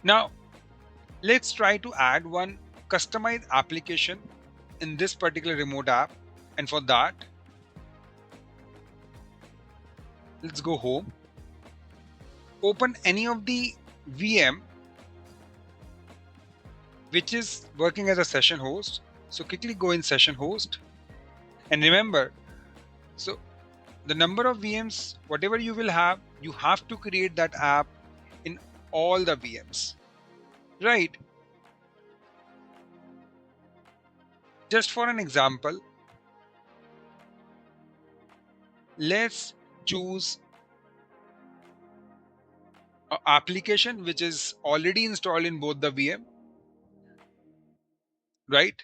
Now let's try to add one customized application in this particular remote app, and for that let's go home, open any of the VM which is working as a session host. So quickly go in session host, and remember, so the number of VMs whatever you will have, you have to create that app in all the VMs, right? Just for an example, let's choose an application which is already installed in both the VM, right?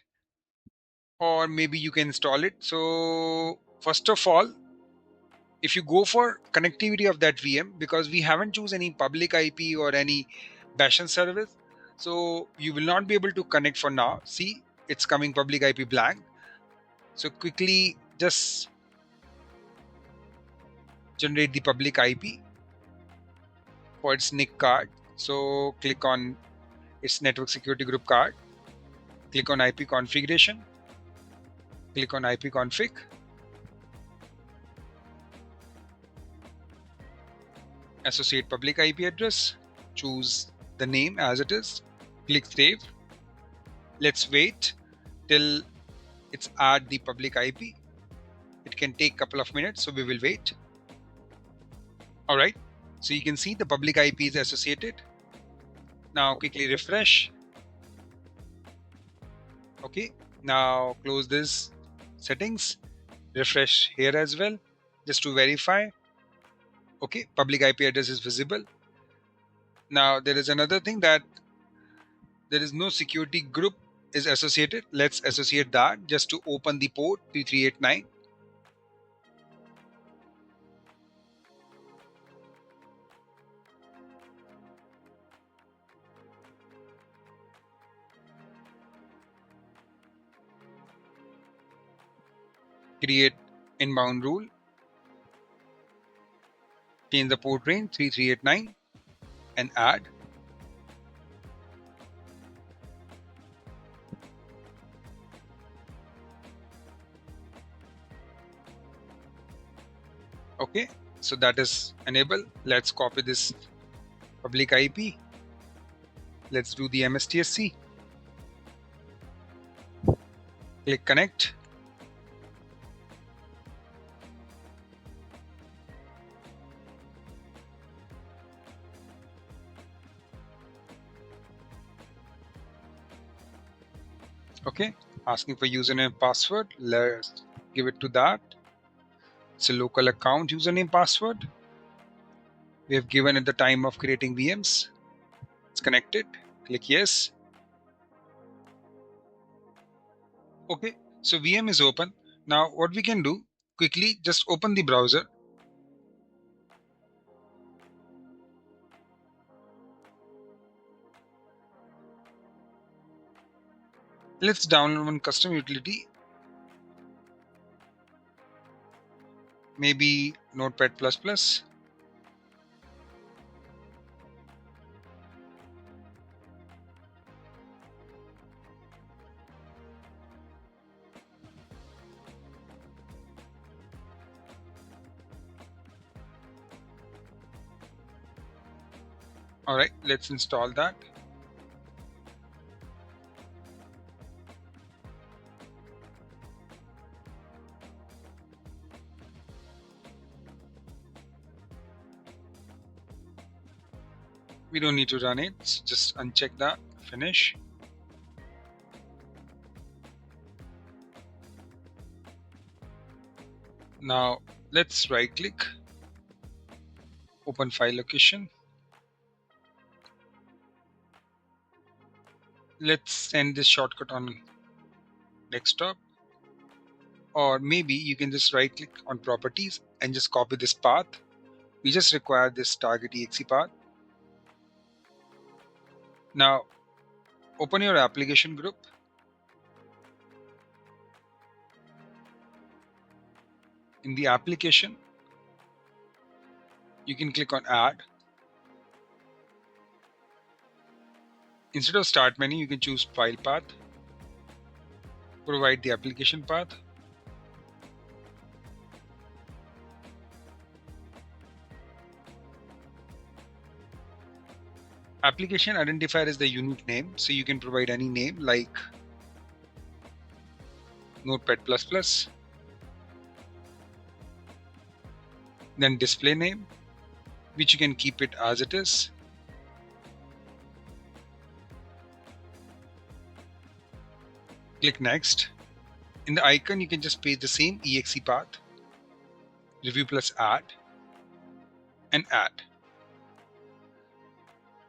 Or maybe you can install it. So first of all, if you go for connectivity of that VM, because we haven't choose any public IP or any bastion service, so you will not be able to connect for now. See, it's coming public IP blank. So quickly just generate the public IP for its NIC card. So click on its network security group card, click on IP configuration, click on IP config, associate public IP address, choose the name as it is, click save. Let's wait till it's add the public IP. It can take a couple of minutes, so we will wait. All right, so you can see the public IP is associated. Now quickly refresh. Okay, now close this settings, refresh here as well just to verify. Okay, public IP address is visible. Now there is another thing that there is no security group is associated. Let's associate that just to open the port 3389. Create inbound rule, change the port range 3389 and add. Okay, so that is enabled. Let's copy this public IP. Let's do the MSTSC. Click connect. Okay, asking for username password. Let's give it to that. It's a local account username password. We have given at the time of creating VMs. It's connected. Click yes. Okay, so VM is open. Now what we can do, quickly just open the browser. Let's download one custom utility, maybe Notepad++. All right, let's install that. We don't need to run it, just uncheck that, finish. Now let's right click, open file location. Let's send this shortcut on desktop, or maybe you can just right click on properties and just copy this path. We just require this target exe path. Now open your application group. In the application, you can click on add. Instead of start menu, you can choose file path, provide the application path, application identifier is the unique name, so you can provide any name like Notepad++, then display name, which you can keep it as it is. Click next. In the icon, you can just paste the same exe path, review plus add, and add.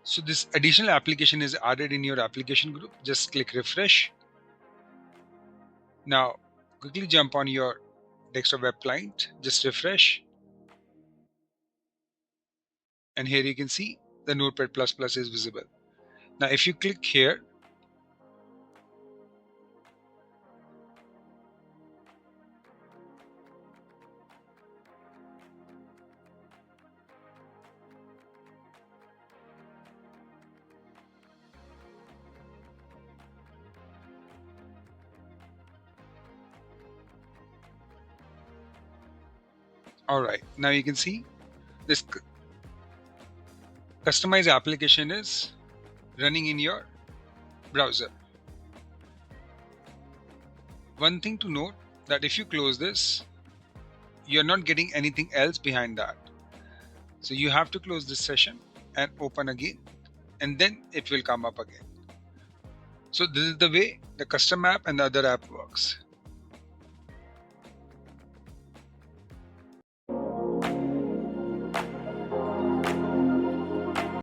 So this additional application is added in your application group. Just click refresh. Now quickly jump on your desktop web client, just refresh. And here you can see the Notepad++ is visible. Now if you click here, alright, now you can see this customized application is running in your browser. One thing to note, that if you close this, you're not getting anything else behind that. So you have to close this session and open again, and then it will come up again. So this is the way the custom app and the other app works.